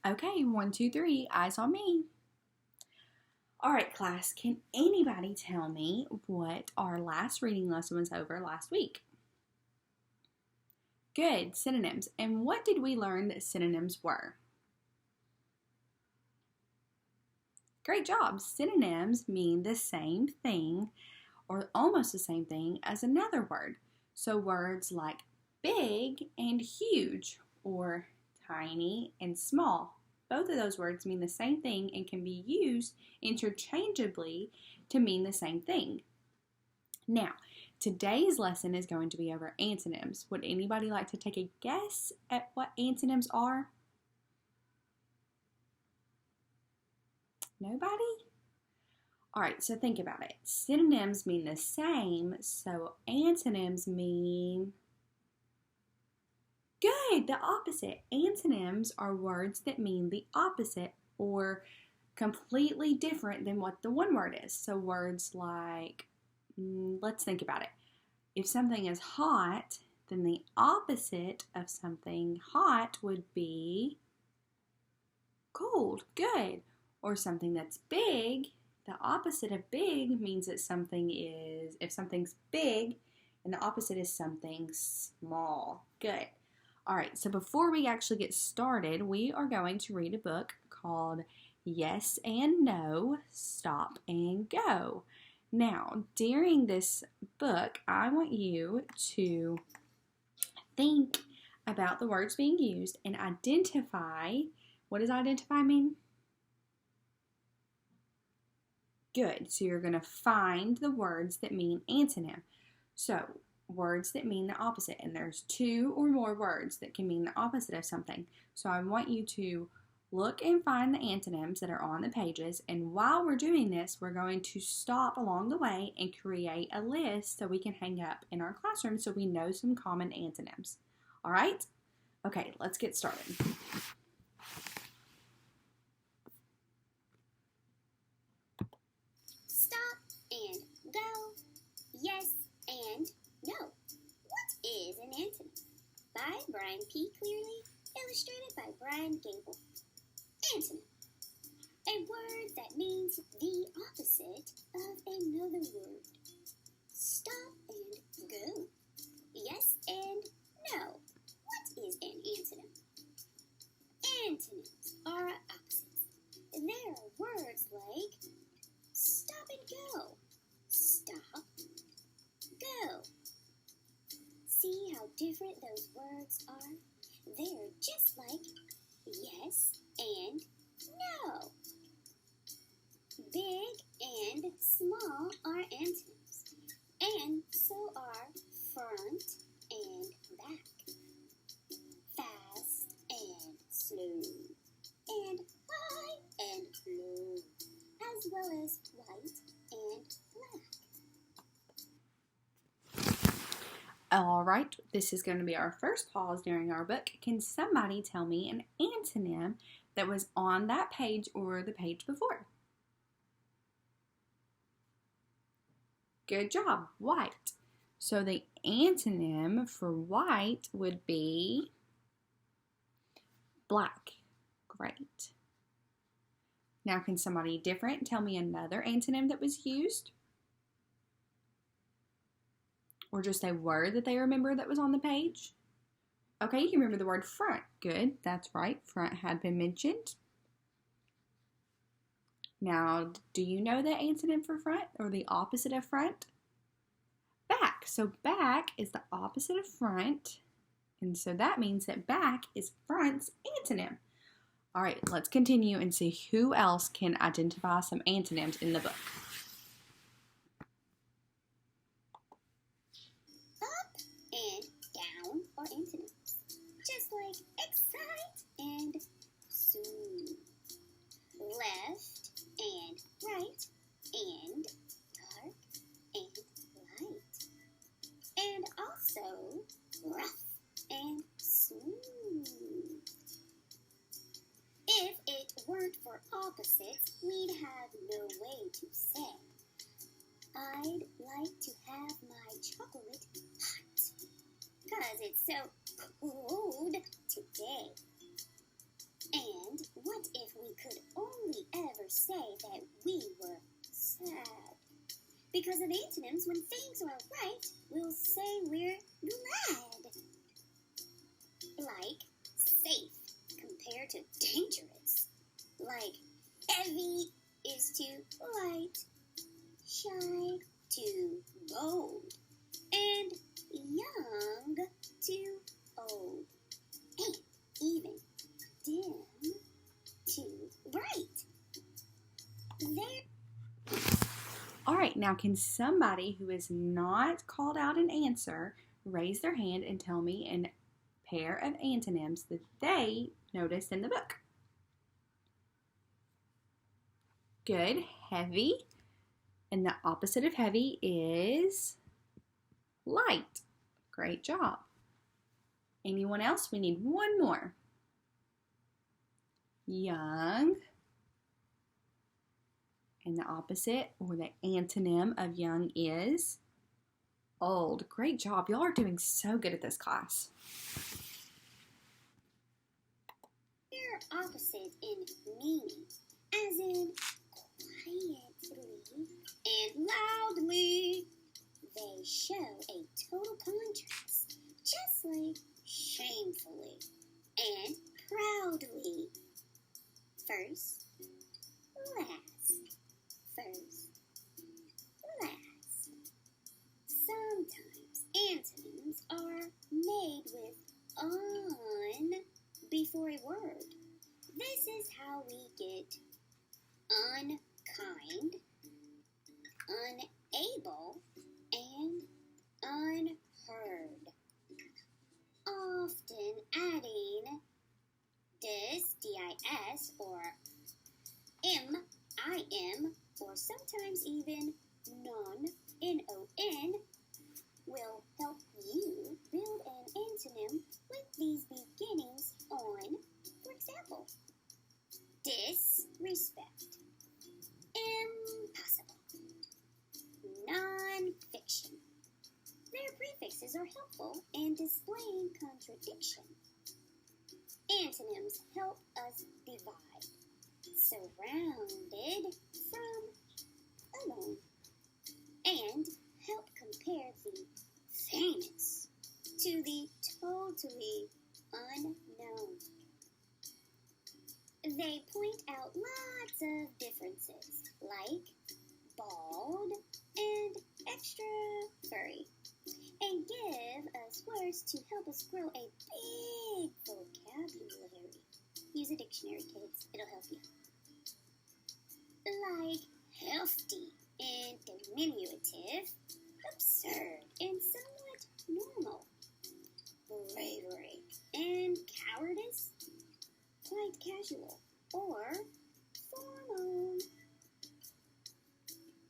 Okay, 1, 2, 3, eyes on me. All right, class, can anybody tell me what our last reading lesson was over last week? Good, synonyms. And what did we learn that synonyms were? Great job. Synonyms mean the same thing or almost the same thing as another word. So words like big and huge or tiny and small. Both of those words mean the same thing and can be used interchangeably to mean the same thing. Now, today's lesson is going to be over antonyms. Would anybody like to take a guess at what antonyms are? Nobody? All right, so think about it. Synonyms mean the same, so antonyms mean good, the opposite. Antonyms are words that mean the opposite or completely different than what the one word is. So words like, let's think about it. If something is hot, then the opposite of something hot would be cold, good. Or something that's big, the opposite of big means that if something's big, and the opposite is something small, good. All right, so before we actually get started, we are going to read a book called Yes and No, Stop and Go. Now, during this book, I want you to think about the words being used and identify. What does identify mean? Good. So you're going to find the words that mean antonym. So words that mean the opposite. And there's 2 or more words that can mean the opposite of something. So I want you to look and find the antonyms that are on the pages. And while we're doing this, we're going to stop along the way and create a list so we can hang up in our classroom so we know some common antonyms. All right? Okay, let's get started. And go, yes and no. What is an antonym? By Brian P. Clearly, illustrated by Brian Gable. Antonym. A word that means the opposite of another word. Stop and go. Yes and no. What is an antonym? Antonyms are opposites. There are words like stop and go. Stop, go. See how different those words are? They're just like yes and no. Big and small are antonyms, and so are front and back. Fast and slow, and high and low, as well as white and black. All right, this is going to be our first pause during our book. Can somebody tell me an antonym that was on that page or the page before? Good job, white. So the antonym for white would be black. Great. Now, can somebody different tell me another antonym that was used? Or just a word that they remember that was on the page? Okay, you remember the word front. Good, that's right. Front had been mentioned. Now, do you know the antonym for front or the opposite of front? Back. So back is the opposite of front. And so that means that back is front's antonym. All right, let's continue and see who else can identify some antonyms in the book. Up and down are antonyms, just like excite and soon. Left and right and dark and light. And also rough and smooth. If it weren't for opposites, we'd have no way to say, I'd like to have my chocolate hot, 'cause it's so cold today. And that we were sad. Because of antonyms, when things are right, we'll say we're glad. Like safe compared to dangerous. Like heavy is to light, shy to bold, and young to old, and even dim to bright. All right, now can somebody who is not called out an answer raise their hand and tell me a pair of antonyms that they noticed in the book? Good. Heavy. And the opposite of heavy is light. Great job. Anyone else? We need one more. Young. And the opposite, or the antonym of young, is old. Great job. Y'all are doing so good at this class. They're opposite in meaning, as in quietly and loudly. They show a total contrast, just like shamefully and proudly. First, last. First, last. Sometimes antonyms are made with on before a word. This is how we get unkind, unable, and unheard. Often adding dis, D-I-S, or M-I-M, or sometimes even non, N-O-N, will help you build an antonym with these beginnings on, for example, disrespect, impossible, non-fiction. Their prefixes are helpful in displaying contradiction. Antonyms help us divide, surrounded from alone, and help compare the famous to the totally unknown. They point out lots of differences, like bald and extra furry, and give us words to help us grow a big vocabulary. Use a dictionary, kids. It'll help you. Like hefty and diminutive, absurd and somewhat normal, bravery and cowardice, quite casual or formal.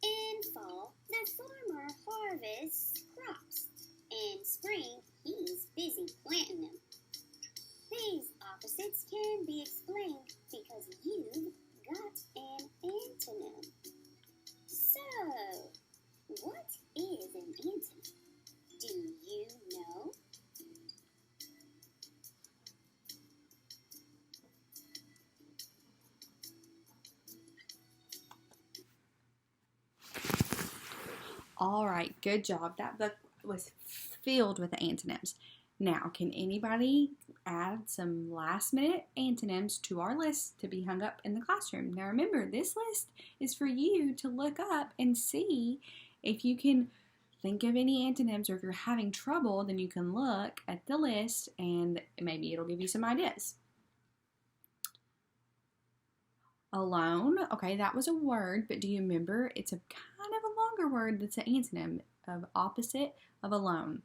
In fall, the farmer harvests crops. In spring, he's busy planting them. These opposites can be explained because you've got an antonym. So, what is an antonym? Do you know? All right, good job. That book was filled with antonyms. Now, can anybody add some last-minute antonyms to our list to be hung up in the classroom? Now, remember, this list is for you to look up and see if you can think of any antonyms, or if you're having trouble, then you can look at the list and maybe it'll give you some ideas. Alone, okay, that was a word, but do you remember it's a kind of a longer word that's an antonym of opposite of alone.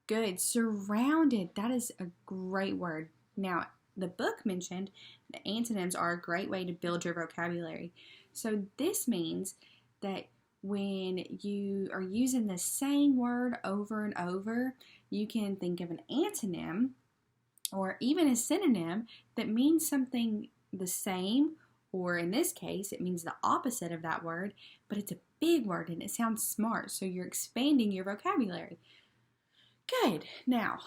Good. Surrounded, that is a great word. Now, the book mentioned that antonyms are a great way to build your vocabulary. So this means that when you are using the same word over and over, you can think of an antonym or even a synonym that means something the same, or in this case, it means the opposite of that word, but it's a big word and it sounds smart, so you're expanding your vocabulary. Good. Now,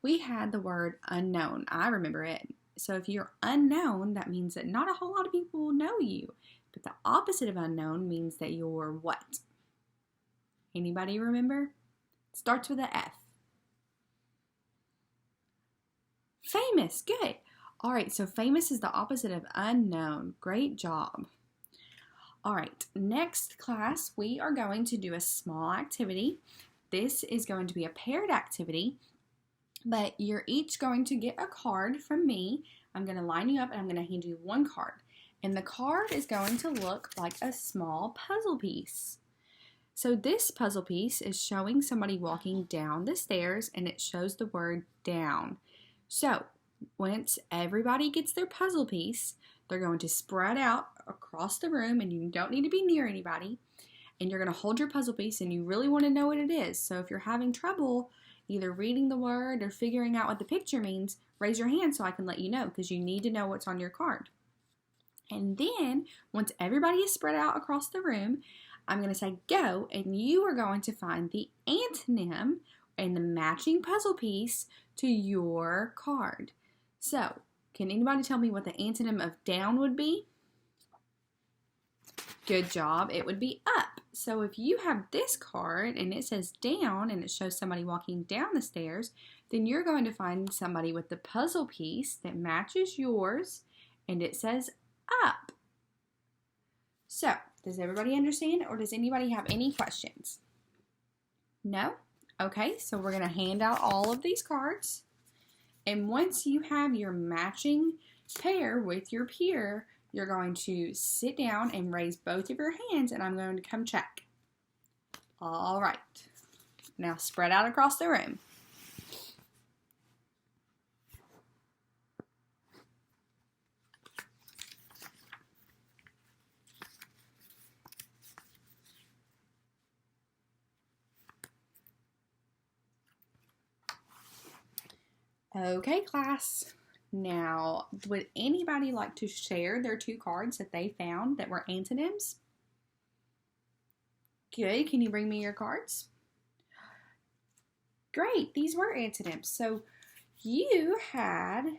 we had the word unknown. I remember it. So if you're unknown, that means that not a whole lot of people know you. But the opposite of unknown means that you're what? Anybody remember? It starts with an F. Famous. Good. All right, so famous is the opposite of unknown. Great job. All right, next class, we are going to do a small activity. This is going to be a paired activity, but you're each going to get a card from me. I'm going to line you up and I'm going to hand you one card. And the card is going to look like a small puzzle piece. So this puzzle piece is showing somebody walking down the stairs, and it shows the word down. So once everybody gets their puzzle piece, they're going to spread out across the room, and you don't need to be near anybody. And you're going to hold your puzzle piece, and you really want to know what it is. So if you're having trouble either reading the word or figuring out what the picture means, raise your hand so I can let you know, because you need to know what's on your card. And then once everybody is spread out across the room, I'm going to say go, and you are going to find the antonym and the matching puzzle piece to your card. So, can anybody tell me what the antonym of down would be? Good job. It would be up. So if you have this card and it says down and it shows somebody walking down the stairs, then you're going to find somebody with the puzzle piece that matches yours and it says up. So, does everybody understand, or does anybody have any questions? No? Okay, so we're going to hand out all of these cards. And once you have your matching pair with your peer, you're going to sit down and raise both of your hands, and I'm going to come check. All right. Now spread out across the room. Okay, class. Now, would anybody like to share their two cards that they found that were antonyms? Good. Can you bring me your cards? Great. These were antonyms. So you had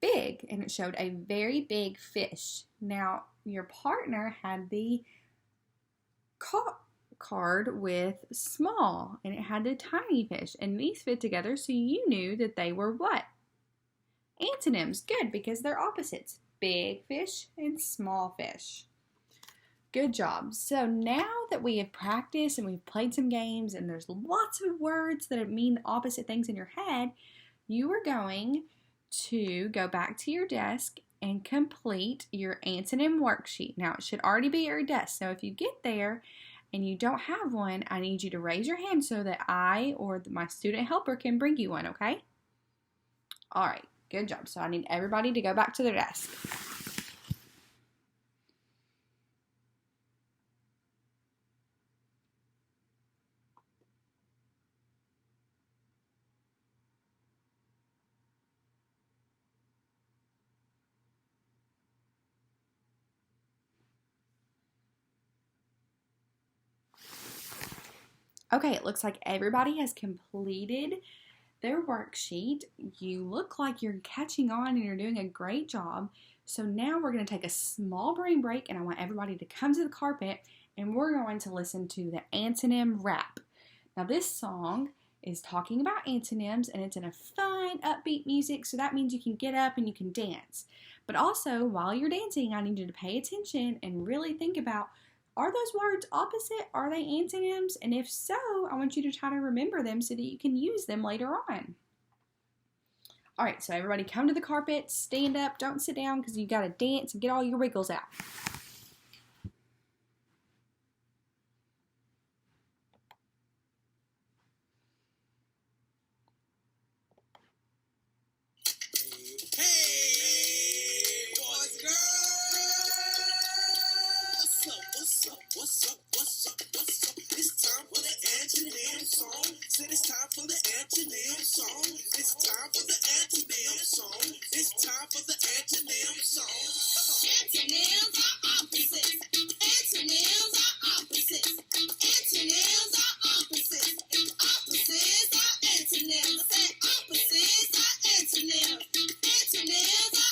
big, and it showed a very big fish. Now, your partner had the card with small, and it had the tiny fish, and these fit together, so you knew that they were what? Antonyms. Good, because they're opposites. Big fish and small fish. Good job. So now that we have practiced and we've played some games and there's lots of words that mean opposite things in your head, you are going to go back to your desk and complete your antonym worksheet. Now, it should already be at your desk, so if you get there and you don't have one, I need you to raise your hand so that I or my student helper can bring you one, okay? All right, good job. So I need everybody to go back to their desk. Okay, it looks like everybody has completed their worksheet. You look like you're catching on and you're doing a great job. So now we're going to take a small brain break, and I want everybody to come to the carpet and we're going to listen to the antonym rap. Now this song is talking about antonyms and it's in a fun, upbeat music, so that means you can get up and you can dance. But also, while you're dancing, I need you to pay attention and really think about, are those words opposite? Are they antonyms? And if so, I want you to try to remember them so that you can use them later on. All right, so everybody come to the carpet, stand up, don't sit down because you got to dance and get all your wiggles out. It's time for the antonym song. It's time for the antonym song. It's time for the antonym song. Antonyms are opposites. Antonyms are opposites. Antonyms are opposites. Opposites are antonyms. I said opposites are antonyms. Antonyms are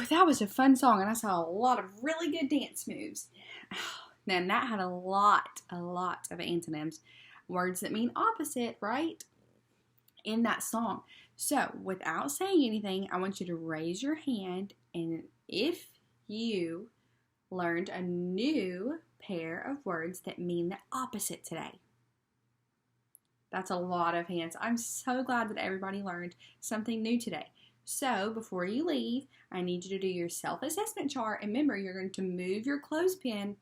that was a fun song, and I saw a lot of really good dance moves. Then that had a lot of antonyms, words that mean opposite, right, in that song. So, without saying anything, I want you to raise your hand, and if you learned a new pair of words that mean the opposite today. That's a lot of hands. I'm so glad that everybody learned something new today. So, before you leave, I need you to do your self-assessment chart, and remember, you're going to move your clothespin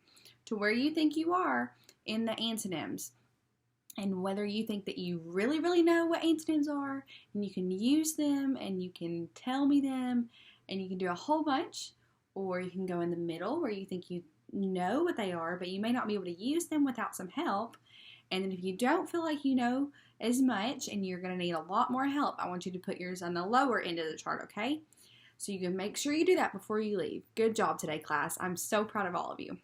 to where you think you are in the antonyms. And whether you think that you really know what antonyms are, and you can use them, and you can tell me them, and you can do a whole bunch, or you can go in the middle where you think you know what they are, but you may not be able to use them without some help. And then if you don't feel like you know as much and you're going to need a lot more help, I want you to put yours on the lower end of the chart, okay? So you can make sure you do that before you leave. Good job today, class. I'm so proud of all of you.